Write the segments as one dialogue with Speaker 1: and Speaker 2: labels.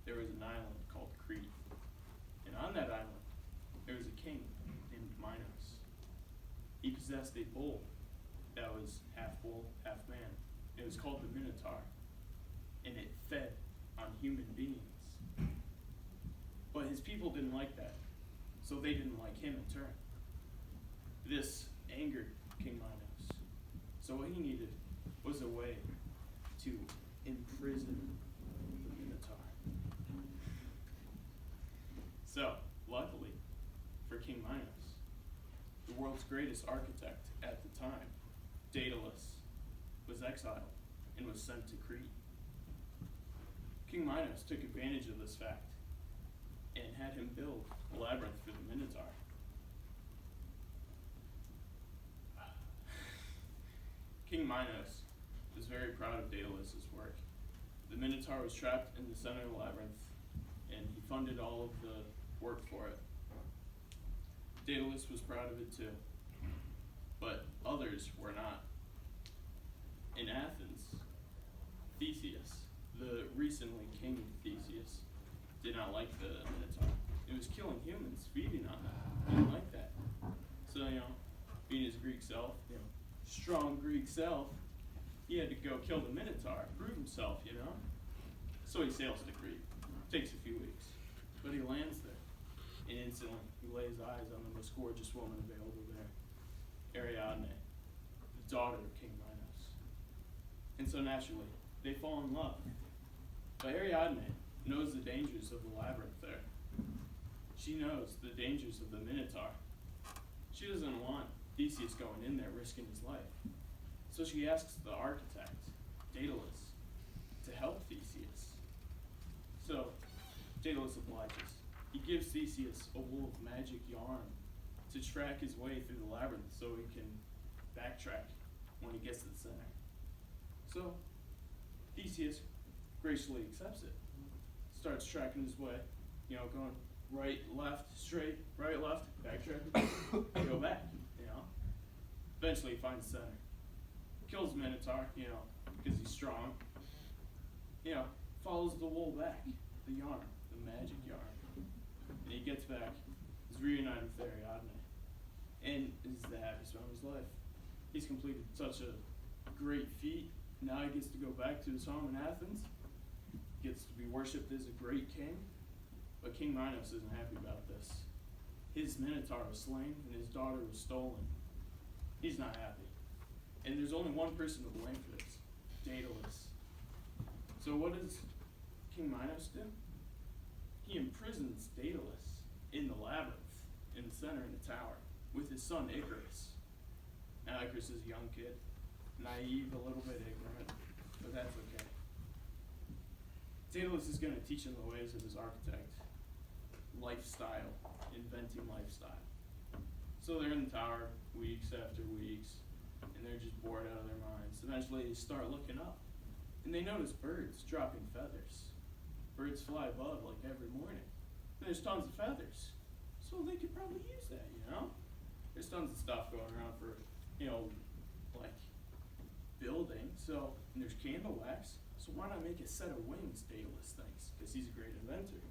Speaker 1: there was an island called Crete. And on that island, there was a king named Minos. He possessed a bull that was half bull, half man. It was called the Minotaur, and it fed on human beings. But his people didn't like that, so they didn't like him in turn. This angered King Minos. So what he needed was a way to imprison the Minotaur. So, luckily for King Minos, the world's greatest architect at the time, Daedalus, was exiled and was sent to Crete. King Minos took advantage of this fact and had him build a labyrinth for the Minotaur. King Minos was very proud of Daedalus' work. The Minotaur was trapped in the center of the labyrinth, and he funded all of the work for it. Daedalus was proud of it too, but others were not. In Athens, Theseus, the recently king Theseus, did not like the Minotaur. It was killing humans, feeding on them. He didn't like that. So, being his Greek self, strong Greek self, he had to go kill the Minotaur, prove himself, So he sails to Crete. Takes a few weeks. But he lands there. And instantly, he lays eyes on the most gorgeous woman available there, Ariadne, the daughter of King Minos. And so naturally, they fall in love. But Ariadne knows the dangers of the labyrinth there. She knows the dangers of the Minotaur. She doesn't want Theseus going in there risking his life. So she asks the architect, Daedalus, to help Theseus. So Daedalus obliges. He gives Theseus a wool of magic yarn to track his way through the labyrinth so he can backtrack when he gets to the center. So Theseus gracefully accepts it. Starts tracking his way, going right, left, straight, right, left, backtrack, go back, Eventually he finds the center. Kills the Minotaur, because he's strong. Follows the wool back, the yarn, the magic yarn. And he gets back, is reunited with Ariadne, and is the happiest man of his life. He's completed such a great feat. Now he gets to go back to his home in Athens, gets to be worshipped as a great king. But King Minos isn't happy about this. His Minotaur was slain and his daughter was stolen. He's not happy. And there's only one person to blame for this, Daedalus. So what does King Minos do? He imprisons Daedalus in the labyrinth, in the center, in the tower, with his son Icarus. Now Icarus is a young kid, naive, a little bit ignorant, but that's okay. Daedalus is going to teach him the ways of his architect, lifestyle, inventing lifestyle. So they're in the tower weeks after weeks, and they're just bored out of their minds. Eventually they start looking up, and they notice birds dropping feathers. Birds fly above like every morning. And there's tons of feathers, so they could probably use that, There's tons of stuff going around for, like building. So, and there's candle wax. So why not make a set of wings, Daedalus thinks, because he's a great inventor.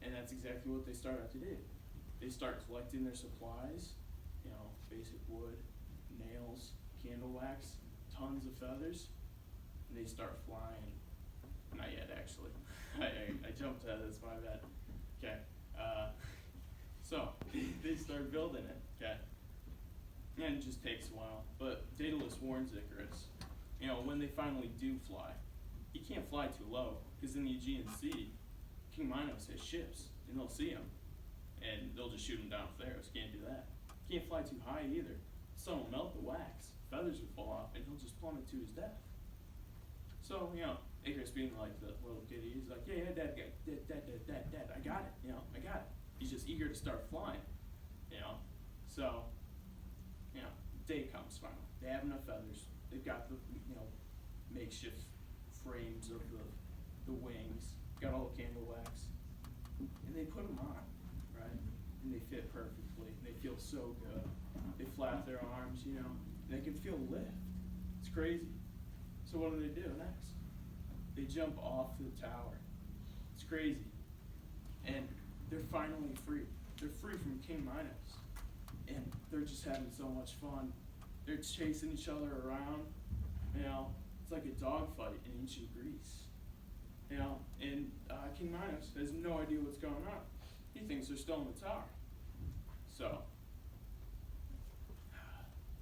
Speaker 1: And that's exactly what they start out to do. They start collecting their supplies, basic wood, nails, candle wax, tons of feathers, and they start flying. Not yet, actually. I jumped ahead, that's my bad. Okay. So they start building it, okay? And it just takes a while. But Daedalus warns Icarus, when they finally do fly, you can't fly too low, because in the Aegean Sea, King Minos has ships, and they'll see him, and they'll just shoot him down with arrows. Can't do that. Can't fly too high either. The sun will melt the wax, feathers will fall off, and he'll just plummet to his death. So, Icarus being like the little kid, he's like, yeah, dad, I got it, I got it. He's just eager to start flying, So, day comes finally. They have enough feathers. They've got the, makeshift frames of the wings, got all the candle wax, and they put them on, right? And they fit perfectly. They feel so good. They flap their arms, and they can feel lift. It's crazy. So what do? Next? They jump off the tower. It's crazy. And they're finally free. They're free from King Minos. And they're just having so much fun. They're chasing each other around. You know, it's like a dogfight in ancient Greece. You know, and King Minos has no idea what's going on. He thinks they're still in the tower. So,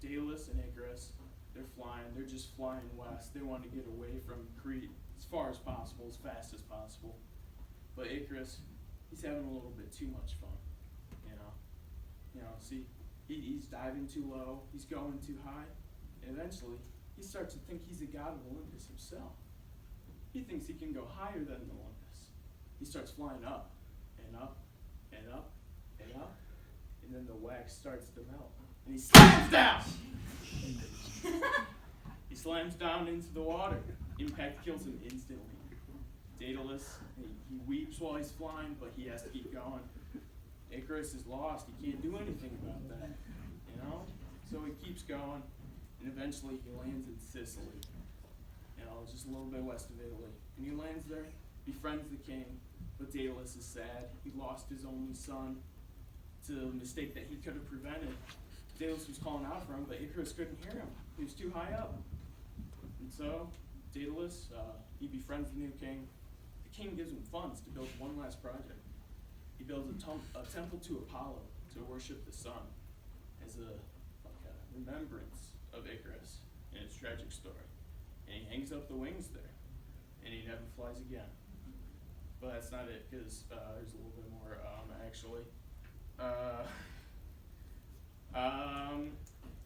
Speaker 1: Daedalus and Icarus, they're flying. They're just flying west. They want to get away from Crete as far as possible, as fast as possible. But Icarus, he's having a little bit too much fun. See, he's diving too low. He's going too high. And eventually, he starts to think he's a god of Olympus himself. He thinks he can go higher than Olympus. He starts flying up and up and up and up. And then the wax starts to melt. And he slams down! He slams down into the water. Impact kills him instantly. Daedalus, he weeps while he's flying, but he has to keep going. Icarus is lost. He can't do anything about that. So he keeps going, and eventually he lands in Sicily. Just a little bit west of Italy. And he lands there, befriends the king, but Daedalus is sad. He lost his only son to a mistake that he could have prevented. Daedalus was calling out for him, but Icarus couldn't hear him. He was too high up. And so, Daedalus, he befriends the new king. The king gives him funds to build one last project. He builds a temple to Apollo to worship the sun as a remembrance of Icarus and his tragic story. And he hangs up the wings there, and he never flies again. But that's not it, because there's a little bit more, actually.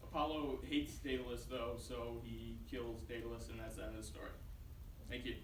Speaker 1: Apollo hates Daedalus, though, so he kills Daedalus, and that's the end of the story. Thank you.